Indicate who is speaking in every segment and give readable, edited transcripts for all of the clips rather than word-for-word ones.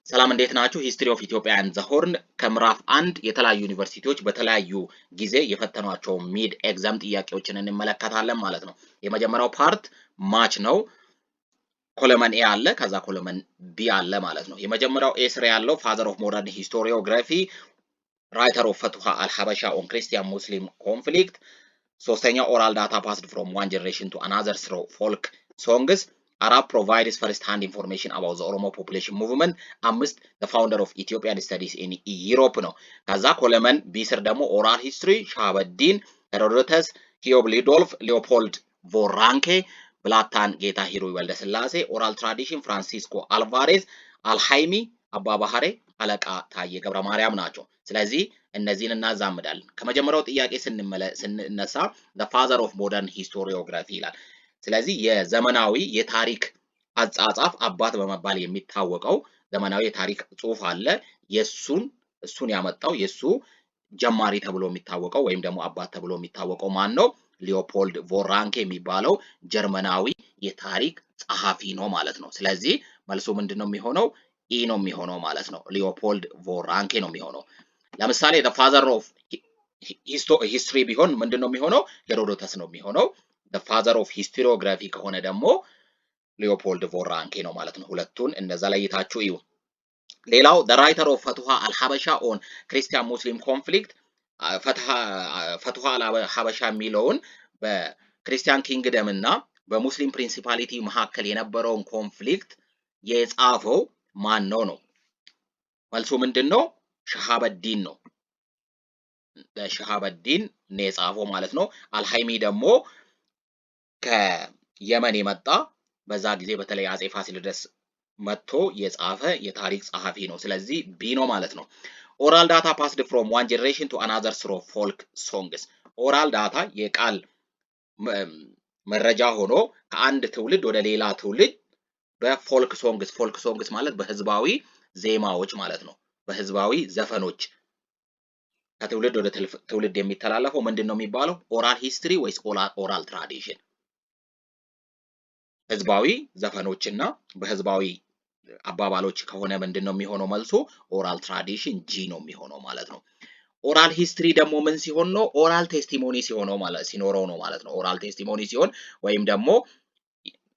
Speaker 1: ሰላም እንዴት ናችሁ? ሂስትሪ ኦፍ ኢትዮጵያ ኤንድ ዘ ሆርን ከምዕራፍ 1 የተለያዩ ዩኒቨርሲቲዎች በተለያዩ ጊዜ የፈተኗቸው ሚድ ኤግዛም ጥያቄዎችን እንመለከታለን ማለት ነው። የመጀመሪያው ፓርት ማች ነው። ኮለመን ኤ አለ፣ ከዛ ኮለመን ቢ አለ ማለት ነው። የመጀመሪያው ኤ ስር ያለው ፋዘር ኦፍ ሞደርን ሂስቶሪዮግራፊ ራይተር ኦፍ ፈትሃ አልሐበሻ ኦን ክርስቲያን ሙስሊም ኮንፍሊክት። ሶስተኛው ኦራል ዳታ ፓስድ ፍሮም ዋን ጀነሬሽን ቱ አናዘር ስሮ ፎልክ ሶንግስ። አራት provides first hand information about the Oromo population movement። አምስት the founder of Ethiopian studies in Europe ነው። ከዛ ኮለመን ቢ ስር ደግሞ ኦራል ሂስትሪ ሻሃበዲን፣ ሄሮዶተስ፣ ሂዮብ ሊዶልፍ፣ ሊዮፖልድ ቮራንኬ፣ ብላታን ጌታ ሂሩይ ወልደስላሴ፣ ኦራል ትራዲሽን ፍራንሲስኮ አልቫሬዝ፣ አልሃይሚ አባ ባህሬ፣ አለቃ ታዬ ገብረ ማርያም ናቸው። ስለዚህ እነዚህን እናዛምዳለን። ከመጀመሪያው ጥያቄ ስንነሳ the father of modern historiography ይላል። ስለዚህ የዘመናዊ የታሪክ አጻጻፍ አባት በመባል የሚታወቀው ዘመናዊ የታሪክ ጽሑፍ አለ። እሱን ያመጣው የሱ ጀማሪ ተብሎ የሚታወቀው ወይም ደግሞ አባት ተብሎ የሚታወቀው ማን ነው? ሊዮፖልድ ቮራንኬ የሚባለው ጀርመናዊ የታሪክ ጸሐፊ ነው ማለት ነው። ስለዚህ መልሱ ምንድነው የሚሆነው? ኢ ነው የሚሆነው ማለት ነው። ሊዮፖልድ ቮራንኬ ነው የሚሆነው። ለምሳሌ the father of history ቢሆን ምንድነው የሚሆነው? ሄሮዶተስ ነው የሚሆነው። the father of historiography ከሆነ ደግሞ ሊዮፖልድ ቮራንኬ ነው ማለት ነው። ሁለቱን እንደዛ ለይታችሁ እዩ። ሌላው the writer of ፈትሃ አልሐበሻ on ክርስቲያን ሙስሊም ኮንፍሊክት ፈትሃ አልሐበሻ የሚለውን በክርስቲያን ኪንግደም እና በሙስሊም ፕሪንሲፓሊቲ መካከል የነበረውን ኮንፍሊክት የጻፈው ማን ነው ነው? መልሱ ምንድነው? ሻሃበዲን ነው። ሻሃበዲን ነው የጻፈው ማለት ነው። አልሃይሚ ደግሞ ከየመን የመጣ በዛ ጊዜ በተለይ አጼ ፋሲለደስ መጥቶ የጻፈ የታሪክ ጸሐፊ ነው። ስለዚህ ቢ ነው ማለት ነው። ኦራል ዳታ ፓስድ ፍሮም ዋን ጀነሬሽን ቱ አናዘር ስሮ ፎልክ ሶንግስ። ኦራል ዳታ የቃል መረጃ ሆኖ ከአንድ ትውልድ ወደ ሌላ ትውልድ በፎልክ ሶንግስ፣ ፎልክ ሶንግስ ማለት በህዝባዊ ዜማዎች ማለት ነው። በህዝባዊ ዘፈኖች ከትውልድ ወደ ትውልድ የሚተላለፈው ምንድን ነው የሚባለው? ኦራል ሂስትሪ ወይስ ኦራል ትራዲሽን? ህዝባዊ ዘፈኖችና በህዝባዊ አባባሎች ከሆነ ምንድን ነው የሚሆነው መልሱ? ኦራል ትራዲሽን ጂ ነው የሚሆነው ማለት ነው። ኦራል ሂስትሪ ደግሞ ምን ሲሆን ነው? ኦራል ቴስቲሞኒ ሲኖረው ነው ማለት ነው። ኦራል ቴስቲሞኒ ሲሆን ወይም ደግሞ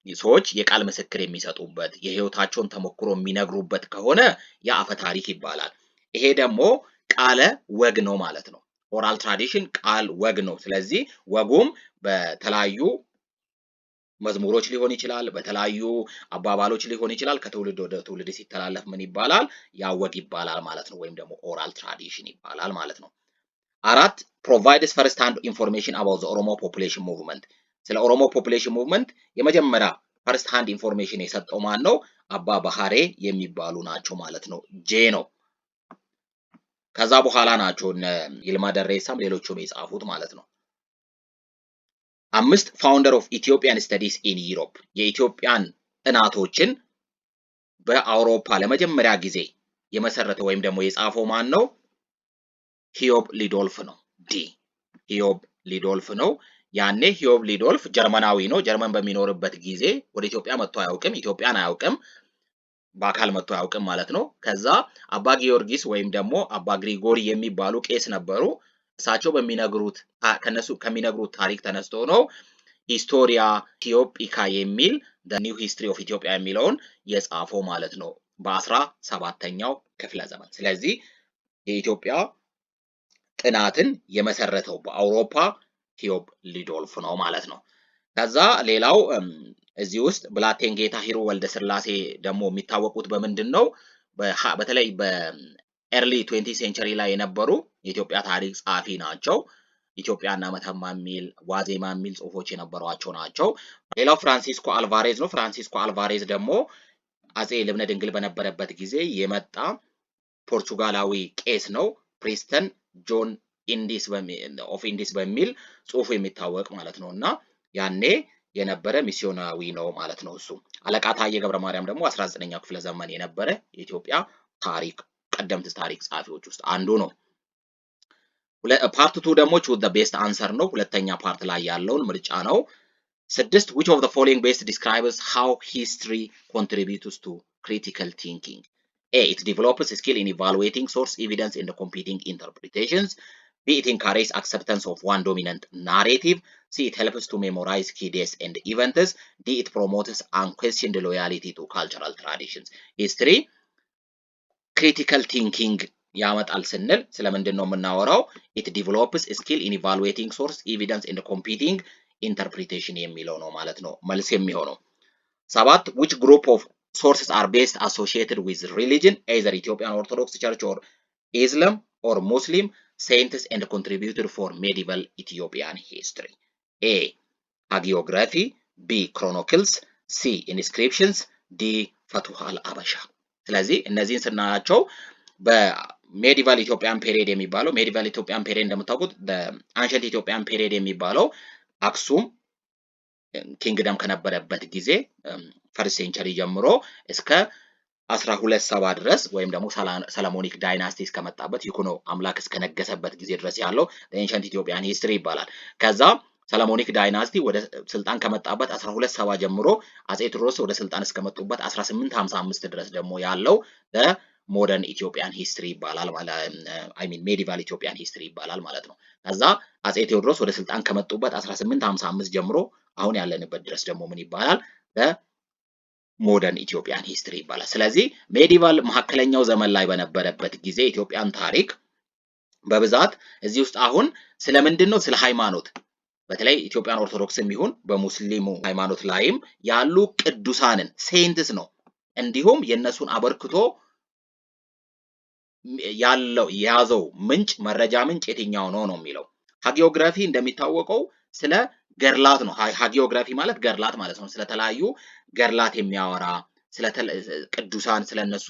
Speaker 1: ሰዎች የቃል ምስክር የሚሰጡበት የህይወታቸውን ተሞክሮ የሚነግሩበት ከሆነ የአፈ ታሪክ ይባላል። ይሄ ደግሞ ቃለ ወግ ነው ማለት ነው። ኦራል ትራዲሽን ቃል ወግ ነው። ስለዚህ ወጉም በተለያዩ መዝሙሮች ሊሆን ይችላል፣ በተለያዩ አባባሎች ሊሆን ይችላል። ከትውልድ ወደ ትውልድ ሲተላለፍ ምን ይባላል? ያ ወግ ይባላል ማለት ነው። ወይም ደግሞ ኦራል ትራዲሽን ይባላል ማለት ነው። አራት provides first hand information about the ኦሮሞ population movement። ስለ ኦሮሞ ፖፑሌሽን ሙቭመንት የመጀመሪያ ፈርስት ሃንድ ኢንፎርሜሽን የሰጠው ማን ነው? አባ ባህሬ የሚባሉ ናቸው ማለት ነው። ጄ ነው። ከዛ በኋላ ናቸው ይልማ ደሬሳም ሌሎቹም የጻፉት ማለት ነው። አምስት ፋውንደር ኦፍ ኢትዮጵያን ስተዲስ ኢን ዩሮፕ፣ የኢትዮጵያን ጥናቶችን በአውሮፓ ለመጀመሪያ ጊዜ የመሰረተ ወይም ደግሞ የጻፈው ማን ነው? ሂዮብ ሊዶልፍ ነው። ዲ ሂዮብ ሊዶልፍ ነው። ያኔ ሂዮብ ሊዶልፍ ጀርመናዊ ነው። ጀርመን በሚኖርበት ጊዜ ወደ ኢትዮጵያ መጥቶ አያውቅም፣ ኢትዮጵያን አያውቅም፣ በአካል መጥቶ አያውቅም ማለት ነው። ከዛ አባ ጊዮርጊስ ወይም ደግሞ አባ ግሪጎሪ የሚባሉ ቄስ ነበሩ። እሳቸው ከሚነግሩት ታሪክ ተነስቶ ነው ሂስቶሪያ ኢትዮጲካ የሚል ኒው ሂስትሪ ኦፍ ኢትዮጵያ የሚለውን የጻፈው ማለት ነው በ17ኛው ክፍለ ዘመን። ስለዚህ የኢትዮጵያ ጥናትን የመሰረተው በአውሮፓ ሂዮብ ሊዶልፍ ነው ማለት ነው። ከዛ ሌላው እዚህ ውስጥ ብላቴን ጌታ ሂሩይ ወልደስላሴ ደግሞ የሚታወቁት በምንድን ነው? በተለይ በኤርሊ 20 ሴንቸሪ ላይ የነበሩ የኢትዮጵያ ታሪክ ጸሐፊ ናቸው። ኢትዮጵያና መተማ የሚል ዋዜማ የሚል ጽሁፎች የነበሯቸው ናቸው። ሌላው ፍራንሲስኮ አልቫሬዝ ነው። ፍራንሲስኮ አልቫሬዝ ደግሞ አጼ ልብነ ድንግል በነበረበት ጊዜ የመጣ ፖርቹጋላዊ ቄስ ነው። ፕሪስተን ጆን ኢንዲስ በሚል ጽሁፉ የሚታወቅ ማለት ነው እና ያኔ የነበረ ሚስዮናዊ ነው ማለት ነው። እሱ አለቃ ታዬ ገብረ ማርያም ደግሞ 19ኛው ክፍለ ዘመን የነበረ የኢትዮጵያ ታሪክ ቀደምት ታሪክ ጸሐፊዎች ውስጥ አንዱ ነው። ፓርት 2 ደግሞ choose the best answer ነው። ሁለተኛ ፓርት ላይ ያለውን ምርጫ ነው። 6 which of the following best describes how history contributes to critical thinking? A. It develops skill in evaluating source evidence and competing interpretations. B. It encourages acceptance of one dominant narrative. C. It helps to memorize key dates and events. D. It promotes unquestioned loyalty to cultural traditions. History critical thinking ያመጣል ስንል ስለምንድን ነው የምናወራው? It develops skill in evaluating source evidence and competing interpretation የሚለው ነው ማለት ነው መልስ የሚሆነው። 7. Which group of sources are best associated with religion, either Ethiopian Orthodox Church or Islam or Muslim saints and contributed for medieval Ethiopian history? A. Hagiography. B. Chronicles. C. Inscriptions. D. Futuh al-Habasha። ስለዚህ እነዚህን ስናያቸው በሜዲቫል ኢትዮጵያን ፔሪየድ የሚባለው ሜዲቫል ኢትዮጵያን ፔሪየድ እንደምታውቁት በአንሸንት ኢትዮጵያን ፔሪየድ የሚባለው አክሱም ኪንግደም ከነበረበት ጊዜ ፈርስት ሴንቸሪ ጀምሮ እስከ 1270 ድረስ ወይም ደግሞ ሰለሞኒክ ዳይናስቲ እስከመጣበት ይኩኖ አምላክ እስከነገሰበት ጊዜ ድረስ ያለው ኤንሸንት ኢትዮጵያን ሂስትሪ ይባላል። ከዛ ሰለሞኒክ ዳይናስቲ ወደ ስልጣን ከመጣበት 1270 ጀምሮ አጼ ቴዎድሮስ ወደ ስልጣን እስከመጡበት 1855 ድረስ ደግሞ ያለው ሞደርን ኢትዮጵያን ሂስትሪ ይባላል ማለት አይ ሚን ሜዲቫል ኢትዮጵያን ሂስትሪ ይባላል ማለት ነው። ከዛ አጼ ቴዎድሮስ ወደ ስልጣን ከመጡበት 1855 ጀምሮ አሁን ያለንበት ድረስ ደግሞ ምን ይባላል? ሞደርን ኢትዮጵያን ሂስትሪ ይባላል። ስለዚህ ሜዲቫል መካከለኛው ዘመን ላይ ጊዜ ኢትዮጵያን ታሪክ በብዛት እዚህ ውስጥ አሁን ስለምንድን ነው? ስለ ሃይማኖት በተለይ ኢትዮጵያን ኦርቶዶክስም ይሁን በሙስሊሙ ሃይማኖት ላይም ያሉ ቅዱሳንን ሴንትስ ነው። እንዲሁም የነሱን አበርክቶ ያለው የያዘው ምንጭ መረጃ ምንጭ የትኛው ነው የሚለው። ሃጊዮግራፊ እንደሚታወቀው ስለ ገርላት ነው። ሃጊዮግራፊ ማለት ገርላት ማለት ነው። ስለተለያዩ ገርላት የሚያወራ ስለ ቅዱሳን ስለነሱ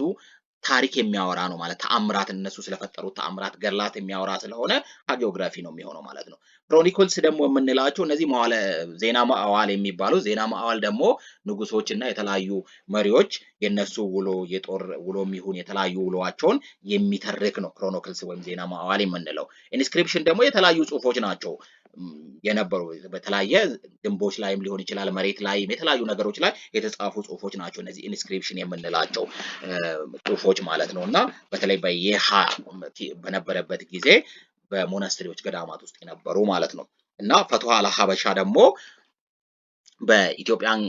Speaker 1: ታሪክ የሚያወራ ነው ማለት ተአምራት እነሱ ስለፈጠሩት ተአምራት ገርላት የሚያወራ ስለሆነ ሃጊዮግራፊ ነው የሚሆነው ማለት ነው። ክሮኒክልስ ደግሞ የምንላቸው እነዚህ መዋዕለ ዜና መዋዕል የሚባሉ ዜና መዋዕል ደግሞ ንጉሶችና የተለያዩ መሪዎች የነሱ ውሎ የጦር ውሎም ይሁን የተለያዩ ውሎዋቸውን የሚተርክ ነው ክሮኒክልስ ወይም ዜና መዋዕል የምንለው። ኢንስክሪፕሽን ደግሞ የተለያዩ ጽሁፎች ናቸው የነበሩ በተለያየ ግንቦች ላይም ሊሆን ይችላል መሬት ላይም የተለያዩ ነገሮች ላይ የተጻፉ ጽሁፎች ናቸው እነዚህ ኢንስክሪፕሽን የምንላቸው ጽሁፎች ማለት ነው። እና በተለይ በየሃ በነበረበት ጊዜ በሞናስትሪዎች ገዳማት ውስጥ የነበሩ ማለት ነው። እና ፈትዋ አል-ሀበሻ ደግሞ በኢትዮጵያን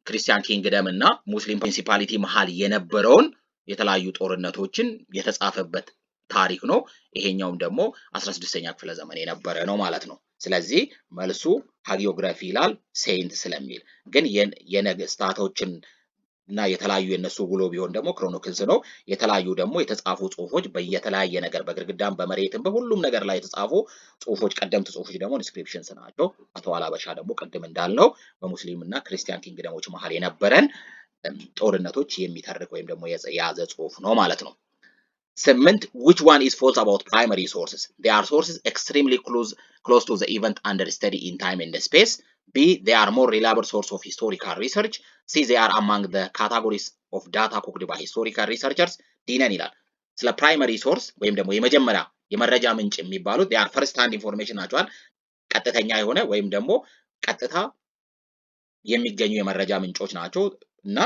Speaker 1: ክርስቲያን ኪንግደም እና ሙስሊም ፕሪንሲፓሊቲ መሃል የነበረውን የተለያዩ ጦርነቶችን የተጻፈበት ታሪክ ነው። ይሄኛውም ደግሞ 16ኛ ክፍለ ዘመን የነበረ ነው ማለት ነው። ስለዚህ መልሱ ሃጊዮግራፊ ይላል ሴንት ስለሚል። ግን የነገስታቶችን እና የተለያዩ የነሱ ውሎ ቢሆን ደግሞ ክሮኒክልስ ነው። የተለያዩ ደግሞ የተጻፉ ጽሁፎች በየተለያየ ነገር በግርግዳም በመሬትም በሁሉም ነገር ላይ የተጻፉ ጽሁፎች ቀደምት ጽሁፎች ደግሞ ኢንስክሪፕሽንስ ናቸው። ፈትዋ አል-ሀበሻ ደግሞ ቅድም እንዳልነው በሙስሊም እና ክርስቲያን ኪንግደሞች መሃል የነበረን ጦርነቶች የሚተርክ ወይም ደግሞ የያዘ ጽሁፍ ነው ማለት ነው። 8. Which one is false about primary sources? They are sources extremely close to the event under study in time and space. B. They are more reliable source of historical research. C. They are among the categories of data cooked by historical researchers. D ነን ይላል። ስለ ፕራይመሪ ሶርስ ወይም ደግሞ የመጀመሪያ የመረጃ ምንጭ የሚባሉት they are first hand information ናቸዋል። ቀጥተኛ የሆነ ወይም ደግሞ ቀጥታ የሚገኙ የመረጃ ምንጮች ናቸው እና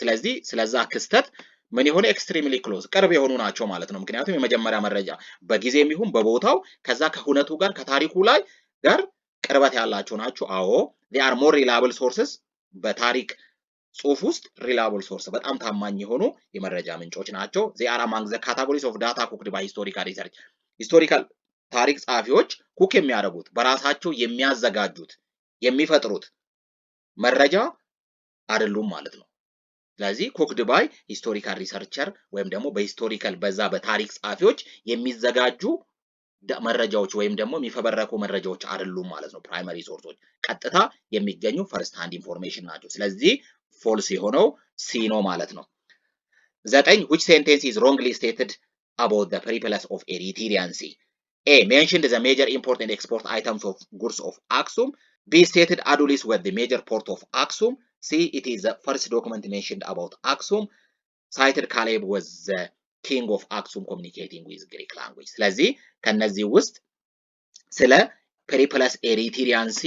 Speaker 1: ስለዚህ ስለዛ ክስተት ምን የሆነ ኤክስትሪምሊ ክሎዝ ቅርብ የሆኑ ናቸው ማለት ነው። ምክንያቱም የመጀመሪያ መረጃ በጊዜም ይሁን በቦታው ከዛ ከሁነቱ ጋር ከታሪኩ ላይ ጋር ቅርበት ያላቸው ናቸው። አዎ they are more reliable sources በታሪክ ጽሁፍ ውስጥ reliable source በጣም ታማኝ የሆኑ የመረጃ ምንጮች ናቸው። they are among the categories of data cooked by historical research historical ታሪክ ጸሐፊዎች ኩክ የሚያደርጉት በራሳቸው የሚያዘጋጁት የሚፈጥሩት መረጃ አይደሉም ማለት ነው። ስለዚህ ኩክድ ባይ ሂስቶሪካል ሪሰርቸር ወይም ደግሞ በሂስቶሪካል በዛ በታሪክ ጸሐፊዎች የሚዘጋጁ መረጃዎች ወይም ደግሞ የሚፈበረኩ መረጃዎች አይደሉም ማለት ነው። ፕራይመሪ ሶርሶች ቀጥታ የሚገኙ ፈርስት ሃንድ ኢንፎርሜሽን ናቸው። ስለዚህ ፎልስ የሆነው ሲ ነው ማለት ነው። 9. Which sentence is wrongly stated about the periplus of Erythraean Sea? A. Mentioned the major import and export items of goods of Aksum. B. Stated Adulis was the major port of Aksum. C. It is the first document mentioned about Aksum. Cited Caleb was the king of Aksum communicating with Greek language. ስለዚህ ከነዚህ ውስጥ ስለ ፔሪፕለስ ኤሪትሪያን ሲ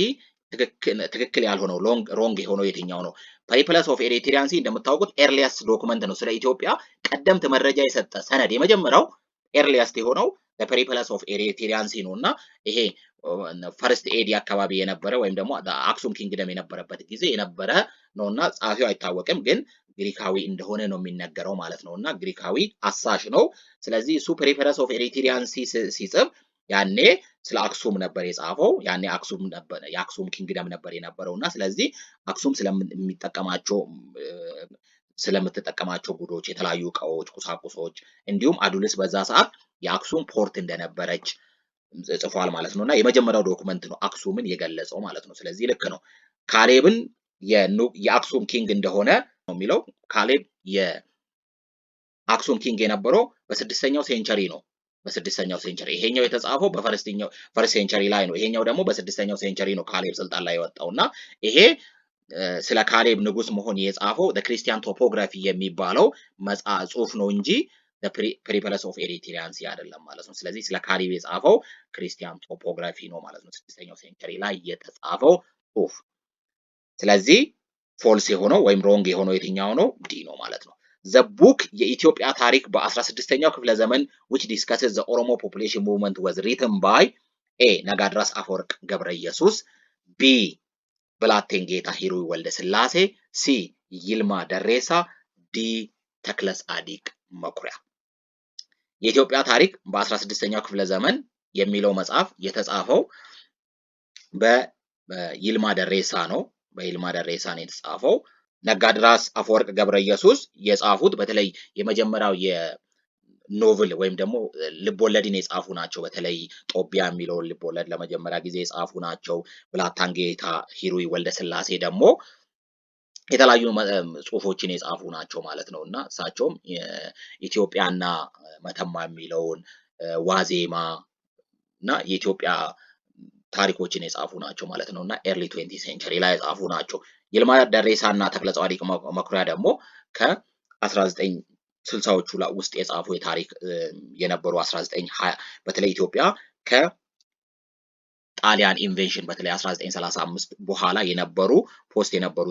Speaker 1: ትክክል ያልሆነው ሮንግ የሆነው የትኛው ነው? ፐሪፕለስ ኦፍ ኤሪትሪያን ሲ እንደምታውቁት ኤርሊያስት ዶክመንት ነው። ስለ ኢትዮጵያ ቀደምት መረጃ የሰጠ ሰነድ የመጀመሪያው ኤርሊያስት የሆነው ፐሪፕለስ ኦፍ ኤሪትሪያን ሲ ነው እና ይሄ ፈርስት ኤዲ አካባቢ የነበረ ወይም ደግሞ አክሱም ኪንግደም የነበረበት ጊዜ የነበረ ነውና ጸሐፊው አይታወቅም፣ ግን ግሪካዊ እንደሆነ ነው የሚነገረው ማለት ነው እና ግሪካዊ አሳሽ ነው። ስለዚህ እሱ ፐሪፕለስ ኦፍ ኤሪትሪያን ሲ ሲጽፍ ያኔ ስለ አክሱም ነበር የጻፈው። ያኔ አክሱም ነበር የአክሱም ኪንግደም ነበር የነበረው እና ስለዚህ አክሱም ስለምትጠቀማቸው ጉዶች፣ የተለያዩ እቃዎች፣ ቁሳቁሶች እንዲሁም አዱልስ በዛ ሰዓት የአክሱም ፖርት እንደነበረች ጽፏል ማለት ነው እና የመጀመሪያው ዶክመንት ነው አክሱምን የገለጸው ማለት ነው። ስለዚህ ልክ ነው። ካሌብን የአክሱም ኪንግ እንደሆነ ነው የሚለው። ካሌብ የአክሱም ኪንግ የነበረው በስድስተኛው ሴንቸሪ ነው። በስድስተኛው ሴንቸሪ ይሄኛው የተጻፈው ፈርስት ሴንቸሪ ላይ ነው። ይሄኛው ደግሞ በስድስተኛው ሴንቸሪ ነው ካሌብ ስልጣን ላይ የወጣው እና ይሄ ስለ ካሌብ ንጉስ መሆን የጻፈው ክርስቲያን ቶፖግራፊ የሚባለው ጽሁፍ ነው እንጂ ፐሪፕለስ ኦፍ ኤሪትሪያን ሲ አይደለም ማለት ነው። ስለዚህ ስለ ካሌብ የጻፈው ክርስቲያን ቶፖግራፊ ነው ማለት ነው፣ ስድስተኛው ሴንቸሪ ላይ የተጻፈው ጽሁፍ። ስለዚህ ፎልስ የሆነው ወይም ሮንግ የሆነው የትኛው ነው? ዲ ነው ማለት ነው። The book የኢትዮጵያ ታሪክ በ16ኛው ክፍለ ዘመን which discusses the Oromo population movement was written by A. ነጋድራስ አፈወርቅ ገብረ ኢየሱስ፣ B. ብላቴን ጌታ ሂሩይ ወልደ ስላሴ፣ C. ይልማ ደሬሳ፣ D. ተክለ ጻዲቅ መኩሪያ። የኢትዮጵያ ታሪክ በ16ኛው ክፍለ ዘመን የሚለው መጽሐፍ የተጻፈው በይልማ ደሬሳ ነው። በይልማ ደሬሳ ነው የተጻፈው። ነጋድራስ አፈወርቅ ገብረ ኢየሱስ የጻፉት በተለይ የመጀመሪያው የኖቭል ወይም ደግሞ ልቦለድን የጻፉ ናቸው። በተለይ ጦቢያ የሚለውን ልቦለድ ለመጀመሪያ ጊዜ የጻፉ ናቸው። ብላቴን ጌታ ሂሩይ ወልደ ስላሴ ደግሞ የተለያዩ ጽሁፎችን የጻፉ ናቸው ማለት ነው እና እሳቸውም ኢትዮጵያና መተማ የሚለውን ዋዜማ እና የኢትዮጵያ ታሪኮችን የጻፉ ናቸው ማለት ነው እና ኤርሊ 20 ሴንቸሪ ላይ የጻፉ ናቸው። ይልማ ደሬሳ እና ተክለ ጻዲቅ መኩሪያ ደግሞ ከ1960ዎቹ ውስጥ የጻፉ የታሪክ የነበሩ 1920 በተለይ ኢትዮጵያ ከጣሊያን ኢንቬንሽን በተለይ 1935 በኋላ የነበሩ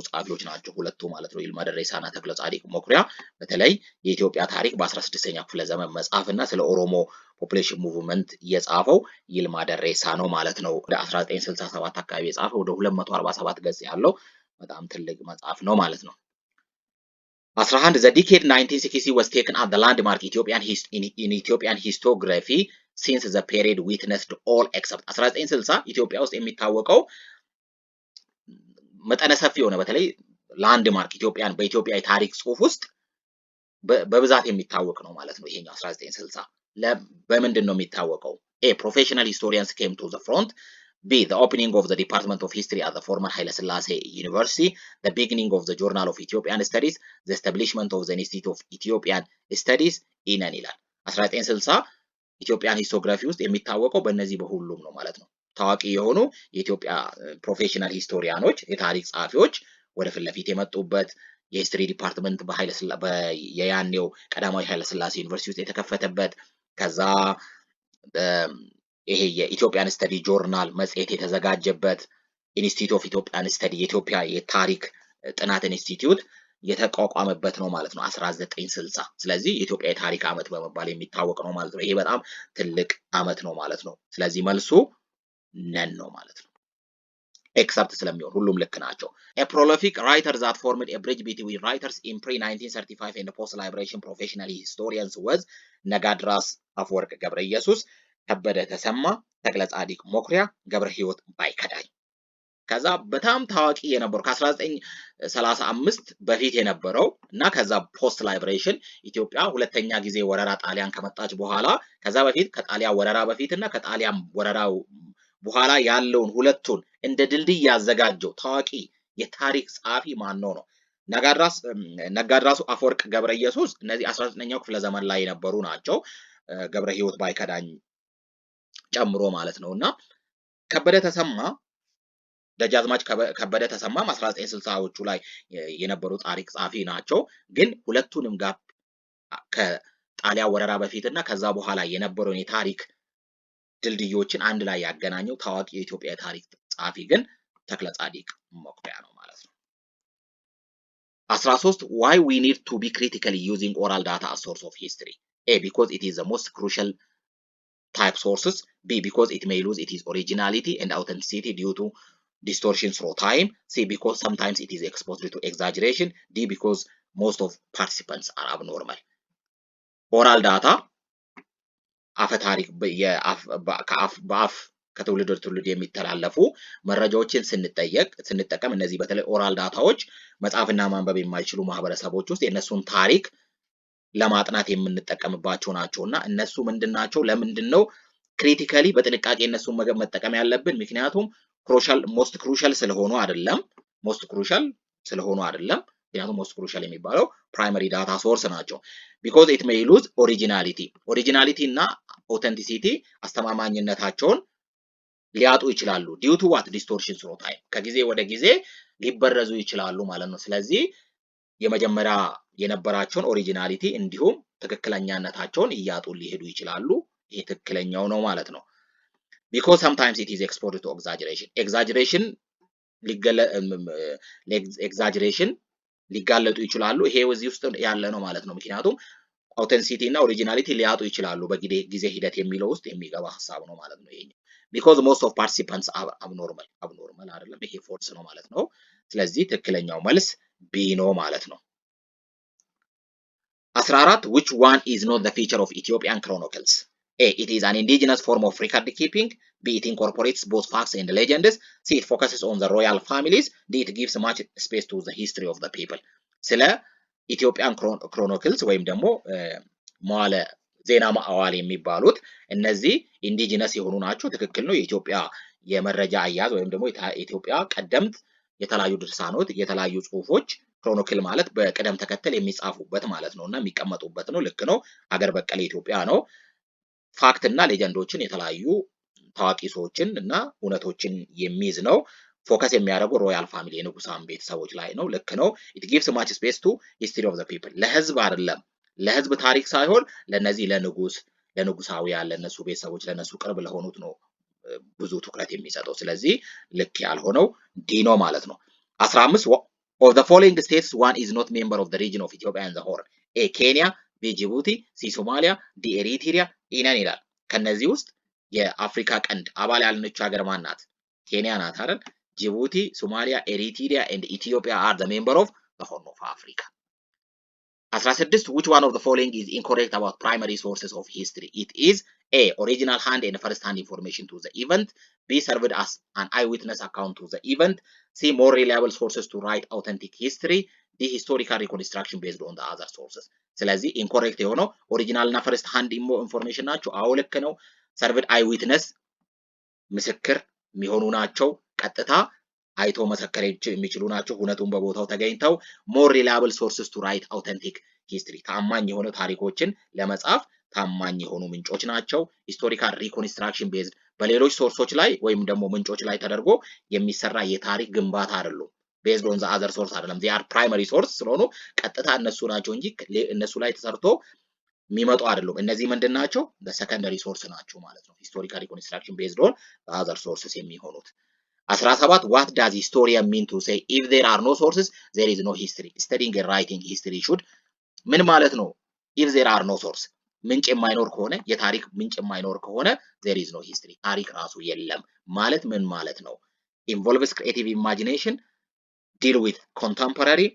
Speaker 1: ጸሐፊዎች ናቸው ሁለቱ ማለት ነው። ይልማ ደሬሳ እና ተክለ ጻዲቅ መኩሪያ በተለይ የኢትዮጵያ ታሪክ በ16ኛው ክፍለ ዘመን መጽሐፍ እና ስለ ኦሮሞ ፖፑሌሽን ሙቭመንት የጻፈው ይልማ ደሬሳ ነው ማለት ነው። ወደ 1967 አካባቢ የጻፈው ወደ 247 ገጽ ያለው በጣም ትልቅ መጽሐፍ ነው ማለት ነው። 11 The decade 1960 was taken as the landmark in Ethiopian historiography since the period witnessed all except 1960 ኢትዮጵያ ውስጥ የሚታወቀው መጠነ ሰፊ የሆነ በተለይ ላንድማርክ በኢትዮጵያ የታሪክ ጽሁፍ ውስጥ በብዛት የሚታወቅ ነው ማለት ነው። ይሄኛው 1960 በምንድን ነው የሚታወቀው? A. Professional historians came to the front. B. The opening of the Department of History at the former Haile Selassie University. The beginning of the Journal of Ethiopian Studies. The establishment of the Institute of Ethiopian Studies. ኢነን ይላል። 1960 ኢትዮጵያን ሂስቶግራፊ ውስጥ የሚታወቀው በእነዚህ በሁሉም ነው ማለት ነው። ታዋቂ የሆኑ የኢትዮጵያ ፕሮፌሽናል ሂስቶሪያኖች የታሪክ ጸሐፊዎች ወደ ፊት ለፊት የመጡበት የሂስትሪ ዲፓርትመንት የያኔው ቀዳማዊ ኃይለ ሥላሴ ዩኒቨርሲቲ ውስጥ የተከፈተበት ከዛ ይሄ የኢትዮጵያን ስተዲ ጆርናል መጽሔት የተዘጋጀበት ኢንስቲትዩት ኦፍ ኢትዮጵያን ስተዲ የኢትዮጵያ የታሪክ ጥናት ኢንስቲትዩት የተቋቋመበት ነው ማለት ነው 1960። ስለዚህ የኢትዮጵያ የታሪክ ዓመት በመባል የሚታወቅ ነው ማለት ነው። ይሄ በጣም ትልቅ ዓመት ነው ማለት ነው። ስለዚህ መልሱ ነን ነው ማለት ነው። ኤክሰፕት ስለሚሆን ሁሉም ልክ ናቸው። A prolific writer that formed a bridge between writers in pre-1935 and post-liberation professional historians was ነጋድራስ አፈወርቅ ገብረ ኢየሱስ፣ ከበደ ተሰማ፣ ተክለ ጻዲቅ መኩሪያ፣ ገብረ ሕይወት ባይከዳኝ። ከዛ በጣም ታዋቂ የነበረው ከ1935 በፊት የነበረው እና ከዛ ፖስት ላይብሬሽን ኢትዮጵያ ሁለተኛ ጊዜ ወረራ ጣሊያን ከመጣች በኋላ ከዛ በፊት ከጣሊያን ወረራ በፊት እና ከጣሊያን ወረራው በኋላ ያለውን ሁለቱን እንደ ድልድይ ያዘጋጀው ታዋቂ የታሪክ ጸሐፊ ማን ነው? ነጋድራስ አፈወርቅ ገብረ ኢየሱስ። እነዚህ 19ኛው ክፍለ ዘመን ላይ የነበሩ ናቸው፣ ገብረ ሕይወት ባይከዳኝ ጨምሮ ማለት ነውና ከበደ ተሰማ ደጃዝማች ከበደ ተሰማም 1960ዎቹ ላይ የነበሩ ታሪክ ጸሐፊ ናቸው። ግን ሁለቱንም ጋር ከጣሊያን ወረራ በፊትና ከዛ በኋላ የነበረውን የታሪክ ድልድዮችን አንድ ላይ ያገናኘው ታዋቂ የኢትዮጵያ ታሪክ ጸሐፊ ግን ተክለ ጻዲቅ መኩሪያ ነው ማለት ነው። 13 why we need to be critically using oral data as source of history. A, because it is the most crucial type sources. B, because it may lose its originality and authenticity due to distortion through time. C, because sometimes it is exposed to exaggeration. D, because most of participants are abnormal. ኦራል ዳታ አፈ ታሪክ በአፍ ከትውልድ ወደ ትውልድ የሚተላለፉ መረጃዎችን ስንጠቀም እነዚህ በተለይ ኦራል ዳታዎች መጻፍና ማንበብ የማይችሉ ማህበረሰቦች ውስጥ የእነሱን ታሪክ ለማጥናት የምንጠቀምባቸው ናቸውና እነሱ ምንድናቸው? ለምንድነው ክሪቲካሊ በጥንቃቄ እነሱን መጠቀም ያለብን? ምክንያቱም ሞስት ክሩሻል ስለሆኑ አይደለም። ምክንያቱም ሞስት ክሩሻል የሚባለው ፕራይመሪ ዳታ ሶርስ ናቸው። ቢኮዝ ኢት ሜይ ሉዝ ኦሪጂናሊቲ እና ኦተንቲሲቲ አስተማማኝነታቸውን ሊያጡ ይችላሉ። ዲው ቱ ዋት ዲስቶርሽን ስሮ ታይም ከጊዜ ወደ ጊዜ ሊበረዙ ይችላሉ ማለት ነው። ስለዚህ የመጀመሪያ የነበራቸውን ኦሪጂናሊቲ እንዲሁም ትክክለኛነታቸውን እያጡ ሊሄዱ ይችላሉ። ይሄ ትክክለኛው ነው ማለት ነው። because sometimes it is exposed to exaggeration ሊጋለጡ ይችላሉ። ይሄ እዚህ ውስጥ ያለ ነው ማለት ነው። ምክንያቱም አውተንቲሲቲ እና ኦሪጂናሊቲ ሊያጡ ይችላሉ በጊዜ ሂደት የሚለው ውስጥ የሚገባ ሐሳብ ነው ማለት ነው ይሄኛው። because most of participants are abnormal አይደለም፣ ይሄ ፎልስ ነው ማለት ነው። ስለዚህ ትክክለኛው መልስ ቢ ነው ማለት ነው። 14 which one is not the feature of Ethiopian chronicles? A, it is an indigenous form of record keeping. B, it incorporates both facts and legends. C, it focuses on the royal families. D, it gives much space to the history of the people. ስለ ኢትዮጵያን ክሮኒክልስ ወይም ደግሞ መዋለ ዜና መዋዕል የሚባሉት እነዚህ ኢንዲጂነስ የሆኑ ናቸው። ትክክል ነው። የኢትዮጵያ የመረጃ አያያዝ ወይም ደግሞ የኢትዮጵያ ቀደምት የተለያዩ ድርሳኖት የተለያዩ ጽሁፎች ክሮኒክል ማለት በቅደም ተከተል የሚጻፉበት ማለት ነውና የሚቀመጡበት ነው። ልክ ነው። አገር በቀል ኢትዮጵያ ነው። ፋክት እና ሌጀንዶችን የተለያዩ ታዋቂ ሰዎችን እና እውነቶችን የሚይዝ ነው። ፎከስ የሚያደርጉ ሮያል ፋሚሊ የንጉሳን ቤተሰቦች ላይ ነው። ልክ ነው። it gives much space to history of the people ለህዝብ አይደለም፣ ለህዝብ ታሪክ ሳይሆን ለነዚህ ለንጉሳውያን ለነሱ ቤተሰቦች ለነሱ ቅርብ ለሆኑት ነው ብዙ ትኩረት የሚሰጠው። ስለዚህ ልክ ያልሆነው ዲ ነው ማለት ነው። 15 of the following states one is not member of the region of Ethiopia and the Horn. A, ኬንያ ቢ ጅቡቲ ሲ ሶማሊያ ዲ ኤሪትሪያ ኢነን ይላል። ከነዚህ ውስጥ የአፍሪካ ቀንድ አባል ያልነች ሀገር ማን ናት? ኬንያ ናት አይደል? ጅቡቲ፣ ሶማሊያ፣ ኤሪትሪያ and ኢትዮጵያ are the member of the Horn of Africa. 16 which one of the following is incorrect about primary sources of history? It is A, original hand and first hand information to the event. B, served as an eyewitness account to the event. C, more reliable sources to write authentic history. D, historical reconstruction based on the other sources. ስለዚህ ኢንኮሬክት የሆነው ኦሪጂናል እና ፈርስት ሃንድ ኢንፎርሜሽን ናቸው። አዎ ልክ ነው። ሰርቭድ አይ ዊትነስ ምስክር የሚሆኑ ናቸው። ቀጥታ አይቶ መሰከር የሚችሉ ናቸው። እውነቱን በቦታው ተገኝተው ሞር ሪላያብል ሶርስስ ቱ ራይት አውተንቲክ ሂስትሪ ታማኝ የሆኑ ታሪኮችን ለመጻፍ ታማኝ የሆኑ ምንጮች ናቸው። ሂስቶሪካል ሪኮንስትራክሽን ቤዝድ በሌሎች ሶርሶች ላይ ወይም ደግሞ ምንጮች ላይ ተደርጎ የሚሰራ የታሪክ ግንባታ አይደሉም። ቤዝድ ኦን ዘ አዘር ሶርስ አይደለም። ዜ አር ፕራይመሪ ሶርስ ስለሆኑ ቀጥታ እነሱ ናቸው እንጂ እነሱ ላይ ተሰርቶ የሚመጡ አይደሉም። እነዚህ ምንድን ናቸው? በሰከንደሪ ሶርስ ናቸው ማለት ነው። ሂስቶሪካል ሪኮንስትራክሽን ቤዝድ ኦን አዘር ሶርስስ የሚሆኑት። 17 what does historian mean to say if there are no sources there is no history? Studying and writing history should ምን ማለት ነው? if there are no source ምንጭ የማይኖር ከሆነ የታሪክ ምንጭ የማይኖር ከሆነ there is no history ታሪክ ራሱ የለም ማለት ምን ማለት ነው? involves creative imagination, deal with contemporary,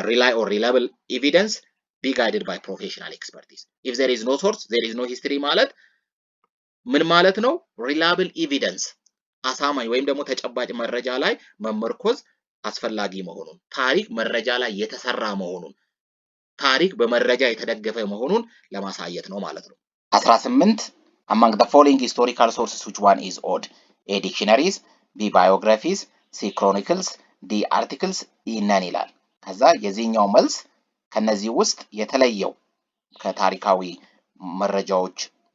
Speaker 1: rely on reliable evidence, be guided by professional expertise. if there is no source there is no history ማለት ምን ማለት ነው? reliable evidence አሳማኝ ወይም ደግሞ ተጨባጭ መረጃ ላይ መመርኮዝ አስፈላጊ መሆኑን፣ ታሪክ መረጃ ላይ የተሰራ መሆኑን፣ ታሪክ በመረጃ የተደገፈ መሆኑን ለማሳየት ነው ማለት ነው። 18 among the following historical sources which one is odd? A, dictionaries, B, biographies, C, chronicles, D, articles, E, none ይላል። ከዛ የዚህኛው መልስ ከነዚህ ውስጥ የተለየው ከታሪካዊ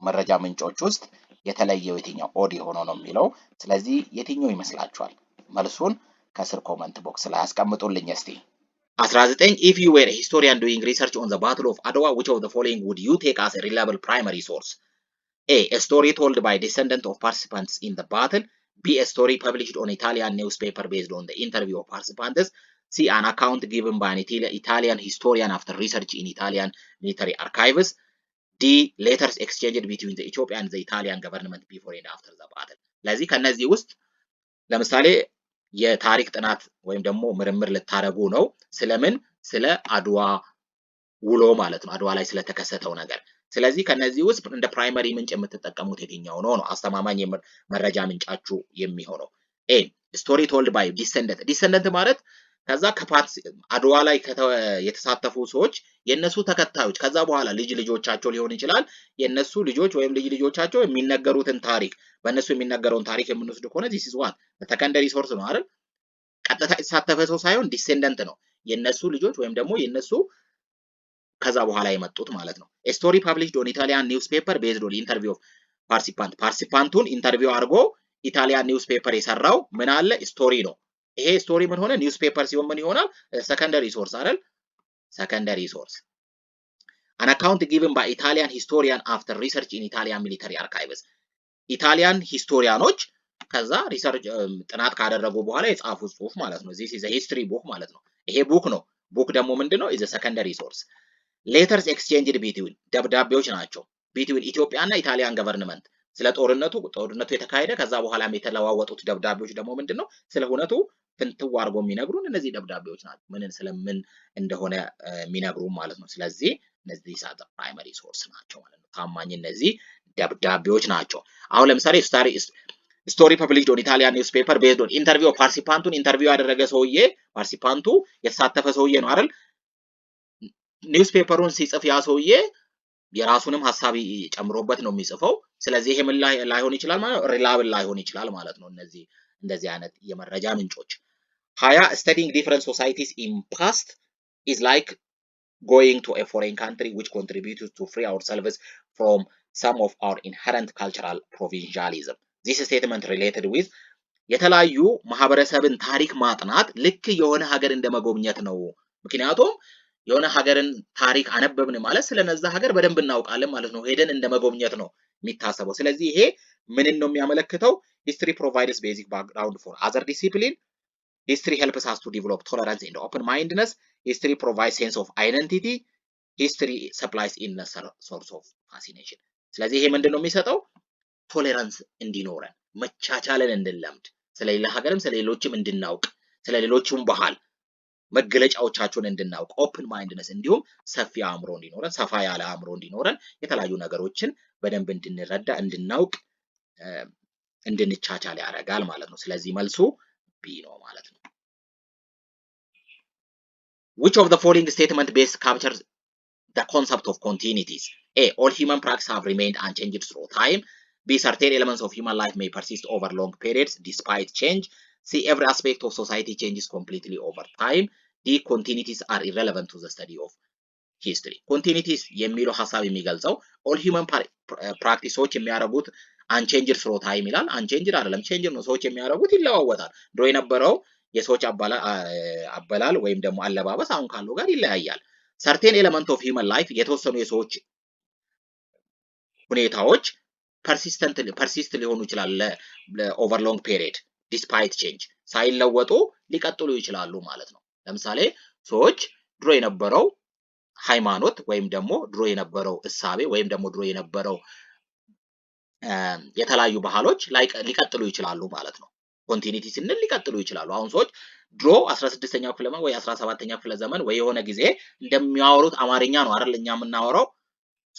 Speaker 1: መረጃ ምንጮች ውስጥ የተለየው የትኛው ኦድ የሆነው ነው የሚለው። ስለዚህ የትኛው ይመስላችኋል? መልሱን ከስር ኮመንት ቦክስ ላይ አስቀምጡልኝ እስቲ። 19 if you were a historian doing research on the battle of Adwa which of the following would you take as a reliable primary source? A, story told by descendants of participants in the battle. B. A story published on Italian newspaper based on the interview of participants. C. An account given by an Italian historian after research in Italian military archives. D. Letters exchanged between the Ethiopian and the Italian government before and after the battle. ለዚህ ከነዚህ ውስጥ ለምሳሌ የታሪክ ጥናት ወይም ደግሞ ምርምር ልታረጉ ነው ስለምን ስለ አድዋ ውሎ ማለት ነው አድዋ ላይ ስለተከሰተው ነገር ስለዚህ ከነዚህ ውስጥ እንደ ፕራይመሪ ምንጭ የምትጠቀሙት የትኛው ነው አስተማማኝ መረጃ ምንጫችሁ የሚሆነው ኤ ስቶሪ ቶልድ ባይ ዲሰንደንት ማለት ከዛ ከፓርት አድዋ ላይ የተሳተፉ ሰዎች የነሱ ተከታዮች ከዛ በኋላ ልጅ ልጆቻቸው ሊሆን ይችላል የነሱ ልጆች ወይም ልጅ ልጆቻቸው የሚነገሩትን ታሪክ በእነሱ የሚነገረውን ታሪክ የምንወስድ ከሆነ this is what ሰከንደሪ ሶርስ ነው አይደል ቀጥታ የተሳተፈ ሰው ሳይሆን ዲሰንደንት ነው የነሱ ልጆች ወይም ደግሞ የነሱ ከዛ በኋላ የመጡት ማለት ነው a story published on Italian newspaper based on interview of participantቱን ኢንተርቪው አድርጎ ኢታሊያን ኒውስፔፐር የሰራው ምን አለ ስቶሪ ነው ይሄ ስቶሪ ምን ሆነ ኒውስፔፐር ሲሆን ምን ይሆናል ሰከንደሪ ሶርስ አይደል ሰከንደሪ ሶርስ an account given by Italian historian after research in Italian military archives ኢታሊያን ሂስቶሪያኖች ከዛ ሪሰርች ጥናት ካደረጉ በኋላ የጻፉት ጽሁፍ ማለት ነው this is a history book ማለት ነው ይሄ ቡክ ነው ቡክ ደግሞ ምንድነው is a secondary source letters exchanged between ደብዳቤዎች ናቸው between ኢትዮጵያ እና ኢታሊያን ገቨርንመንት ስለ ጦርነቱ የተካሄደ ከዛ በኋላም የተለዋወጡት ደብዳቤዎች ደግሞ ምንድነው ስለ ሁነቱ ፍንትው አድርጎ የሚነግሩን እነዚህ ደብዳቤዎች ናቸው ምን ስለምን እንደሆነ የሚነግሩን ማለት ነው ስለዚህ እነዚህ ሳተ ፕራይመሪ ሶርስ ናቸው ማለት ነው ታማኝ እነዚህ ደብዳቤዎች ናቸው አሁን ለምሳሌ ስቶሪ ፐብሊሽድ ኦን ኢታሊያን ኒውስፔፐር ቤዝድ ኦን ኢንተርቪው ፓርቲሲፓንቱን ኢንተርቪው ያደረገ ሰውዬ ፓርቲሲፓንቱ የተሳተፈ ሰውዬ ነው አይደል ኒውስፔፐሩን ሲጽፍ ያ ሰውዬ የራሱንም ሐሳብ ጨምሮበት ነው የሚጽፈው ስለዚህ ይሄ ምን ላይሆን ይችላል ማለት ሪላብል ላይሆን ይችላል ማለት ነው እነዚህ እንደዚህ አይነት የመረጃ ምንጮች 20 studying different societies in past is like going to a foreign country which contributes to free ourselves from some of our inherent cultural provincialism this statement related with የተለያዩ ማህበረሰብን ታሪክ ማጥናት ልክ የሆነ ሀገር እንደመጎብኘት ነው ምክንያቱም የሆነ ሀገርን ታሪክ አነበብን ማለት ስለነዛ ሀገር በደንብ እናውቃለን ማለት ነው ሄደን እንደመጎብኘት ነው የሚታሰበው ስለዚህ ይሄ ምንን ነው የሚያመለክተው history provides basic background for other discipline history helps us to develop tolerance and open mindedness history provides sense of identity history supplies inner source of fascination ስለዚህ ይሄ ምንድነው የሚሰጠው ቶለራንስ እንዲኖረን መቻቻለን እንድንለምድ ስለሌላ ሀገርም ስለሌሎችም እንድናውቅ ስለሌሎችም ባህል መገለጫዎቻቸውን እንድናውቅ ኦፕን ማይንድነስ እንዲሁም ሰፊ አእምሮ እንዲኖረን ሰፋ ያለ አእምሮ እንዲኖረን የተለያዩ ነገሮችን በደንብ እንድንረዳ እንድናውቅ እንድንቻቻል ያደርጋል ማለት ነው ስለዚህ መልሱ ቢ ነው ማለት ነው which of the following statement best captures the concept of continuities a all human practices have remained unchanged through time b certain elements of human life may persist over long periods despite change C. Every aspect of society changes completely over time. D. Continuities are irrelevant to the study of history. Continuities የሚለው ሐሳብ የሚገልጸው all human practice ሰዎች የሚያደርጉት unchanged through time ይላል unchanged አይደለም change ነው ሰዎች የሚያደርጉት ይለዋወጣል ድሮ የነበረው የሰዎች አበላል ወይም ደግሞ አለባበስ አሁን ካለው ጋር ይለያያል certain element of human life የተወሰኑ የሰዎች ሁኔታዎች persist ሊሆኑ ይችላል over long period despite change ሳይለወጡ ሊቀጥሉ ይችላሉ ማለት ነው ለምሳሌ ሰዎች ድሮ የነበረው ሃይማኖት ወይም ደግሞ ድሮ የነበረው እሳቤ ወይም ደግሞ ድሮ የነበረው የተለያዩ ባህሎች ሊቀጥሉ ይችላሉ ማለት ነው ኮንቲኒቲ ስንል ሊቀጥሉ ይችላሉ አሁን ሰዎች ድሮ 16ኛው ክፍለ ዘመን ወይ 17ኛው ክፍለ ዘመን ወይ የሆነ ጊዜ እንደሚያወሩት አማርኛ ነው አይደል እኛ የምናወራው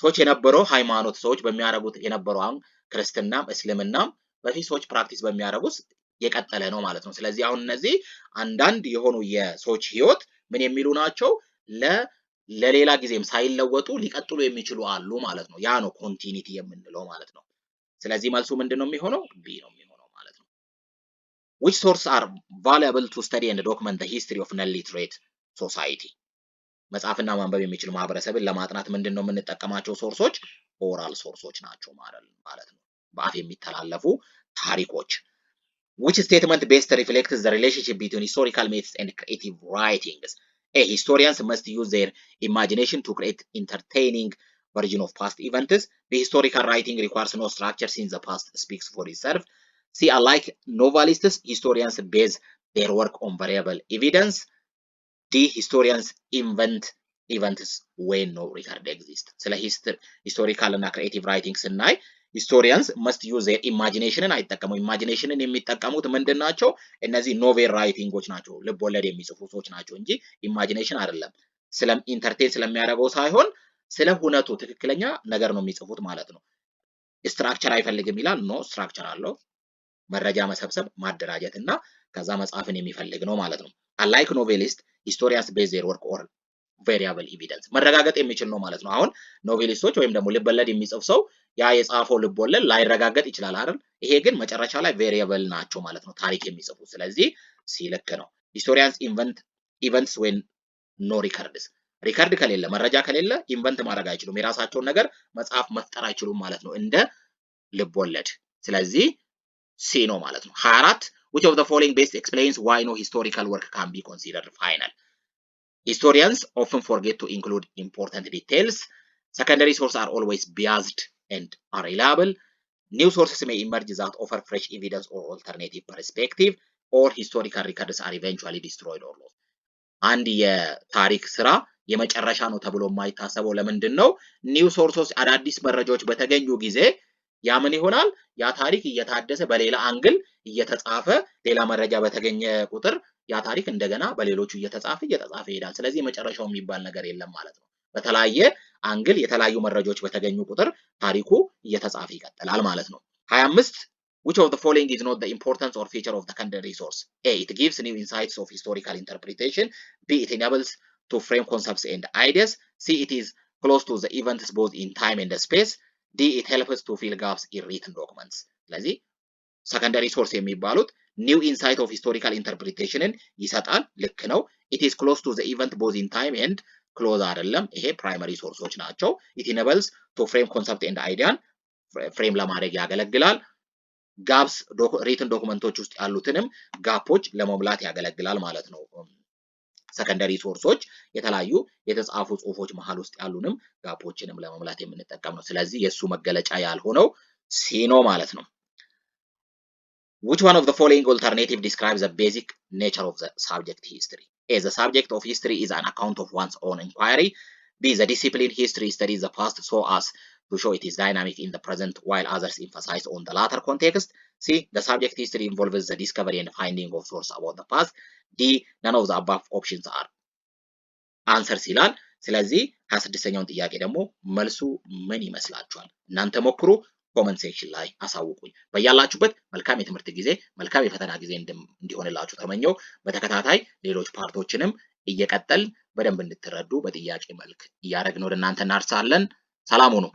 Speaker 1: ሰዎች የነበረው ሃይማኖት ሰዎች በሚያረጉት የነበረው አሁን ክርስትናም እስልምናም በፊት ሰዎች ፕራክቲስ በሚያረጉት የቀጠለ ነው ማለት ነው ስለዚህ አሁን እነዚህ አንዳንድ የሆኑ የሰዎች ህይወት ምን የሚሉ ናቸው ለሌላ ጊዜም ሳይለወጡ ሊቀጥሉ የሚችሉ አሉ ማለት ነው ያ ነው ኮንቲኒቲ የምንለው ማለት ነው ስለዚህ መልሱ ምንድነው የሚሆነው ቢ ነው የሚሆነው ማለት ነው which sources are valuable to study and document the history of non-literate society መጻፍና ማንበብ የሚችሉ ማህበረሰብን ለማጥናት ምንድነው የምንጠቀማቸው ሶርሶች ኦራል ሶርሶች ናቸው ማለት ነው በአፍ የሚተላለፉ ታሪኮች which statement best reflects the relationship between historical myths and creative writings a historians must use their imagination to create entertaining version of past events the historical writing requires no structure since the past speaks for itself C. Unlike novelists, historians base their work on variable evidence. D. Historians invent events when no record exists. ስለ ሂስቶሪካል እና ክሪኤቲቭ ራይቲንግ ስናይ ሂስቶሪያንስ መስት ዩዝ ዜር ኢማጂኔሽንን አይጠቀሙ። ኢማጂኔሽንን የሚጠቀሙት ምንድን ናቸው? እነዚህ ኖቬል ራይቲንጎች ናቸው፣ ልብ ወለድ የሚጽፉ ሰዎች ናቸው እንጂ ኢማጂኔሽን አይደለም። ኢንተርቴን ስለሚያደርገው ሳይሆን ስለ ሁነቱ ትክክለኛ ነገር ነው የሚጽፉት ማለት ነው። ስትራክቸር አይፈልግም ይላል። ኖ ስትራክቸር አለው። መረጃ መሰብሰብ፣ ማደራጀት እና ከዛ መጽሐፍን የሚፈልግ ነው ማለት ነው። አንላይክ ኖቬሊስት ሂስቶሪያንስ ቤዝ ዜር ወርክ ኦን ቬሪያብል ኤቪደንስ መረጋገጥ የሚችል ነው ማለት ነው። አሁን ኖቬሊስቶች ወይም ደግሞ ልቦለድ የሚጽፍ ሰው ያ የጻፈው ልቦለድ ላይረጋገጥ ይችላል አይደል? ይሄ ግን መጨረሻ ላይ ቬሪያብል ናቸው ማለት ነው ታሪክ የሚጽፉ። ስለዚህ ሲልክ ነው። ሂስቶሪያንስ ኢንቨንት ኢቨንትስ ዌን ኖ ሪከርድስ ሪከርድ ከሌለ መረጃ ከሌለ ኢንቨንት ማድረግ አይችሉም። የራሳቸውን ነገር መጽሐፍ መፍጠር አይችሉም ማለት ነው እንደ ልቦለድ። ስለዚህ ሲ ነው ማለት ነው። 24 which of the following best explains why no historical work can be considered final? Historians often forget to include important details. Secondary sources are always biased and unreliable. New sources may emerge that offer fresh evidence or alternative perspective, or historical records are eventually destroyed or lost. አንድ የታሪክ ስራ የመጨረሻ ነው ተብሎ የማይታሰበው ለምንድን ነው? ኒው ሶርሶች አዳዲስ መረጃዎች በተገኙ ጊዜ ያ ምን ይሆናል? ያ ታሪክ እየታደሰ በሌላ አንግል እየተጻፈ ሌላ መረጃ በተገኘ ቁጥር ያ ታሪክ እንደገና በሌሎቹ እየተጻፈ ይሄዳል። ስለዚህ የመጨረሻው የሚባል ነገር የለም ማለት ነው። በተለያየ አንግል የተለያዩ መረጃዎች በተገኙ ቁጥር ታሪኩ እየተጻፈ ይቀጥላል ማለት ነው። 25 which of the following is not the importance or feature of the secondary source? A. It gives new insights of historical interpretation. B. It enables to frame concepts and ideas. C. It is close to the events both in time and space. D. It helps to fill gaps in written documents. ስለዚህ ሰከንደሪ ሶርስ የሚባሉት ኒው ኢንሳይት ኦፍ ሂስቶሪካል ኢንተርፕሪቴሽንን ይሰጣል። ልክ ነው። ኢት ኢዝ ክሎዝ ቱ ዘ ኢቨንት ቦዝ ኢን ታይም ኤንድ ክሎዝ አይደለም። ይሄ ፕራይመሪ ሶርሶች ናቸው። ኢት ኢኔብልስ ቱ ፍሬም ኮንሰፕት ኤንድ አይዲያን ፍሬም ለማድረግ ያገለግላል። ጋፕስ ሪትን ዶክመንቶች ውስጥ ያሉትንም ጋፖች ለመሙላት ያገለግላል ማለት ነው። ሰከንደሪ ሶርሶች የተለያዩ የተጻፉ ጽሁፎች መሃል ውስጥ ያሉንም ጋፖችንም ለመሙላት የምንጠቀም ነው። ስለዚህ የሱ መገለጫ ያልሆነው ሲ ነው ማለት ነው። Which one of the following alternative describes the basic nature of the subject history? A. The subject of history is an account of one's own inquiry. B. The discipline history studies the past so as to show it is dynamic in the present, while others emphasize on the latter context. C. The subject history involves the discovery and finding of source about the past. D. None of the above options are answers ይላል። ስለዚህ 26ኛውን ጥያቄ ደግሞ መልሱ ምን ይመስላችኋል? እናንተ ሞክሩ፣ ኮመንት ሴክሽን ላይ አሳውቁኝ። በያላችሁበት መልካም የትምህርት ጊዜ፣ መልካም የፈተና ጊዜ እንዲሆንላችሁ ተመኘው። በተከታታይ ሌሎች ፓርቶችንም እየቀጠል በደንብ እንድትረዱ በጥያቄ መልክ እያደረግን ወደ እናንተ እናርሳለን። ሰላም ሁኑ።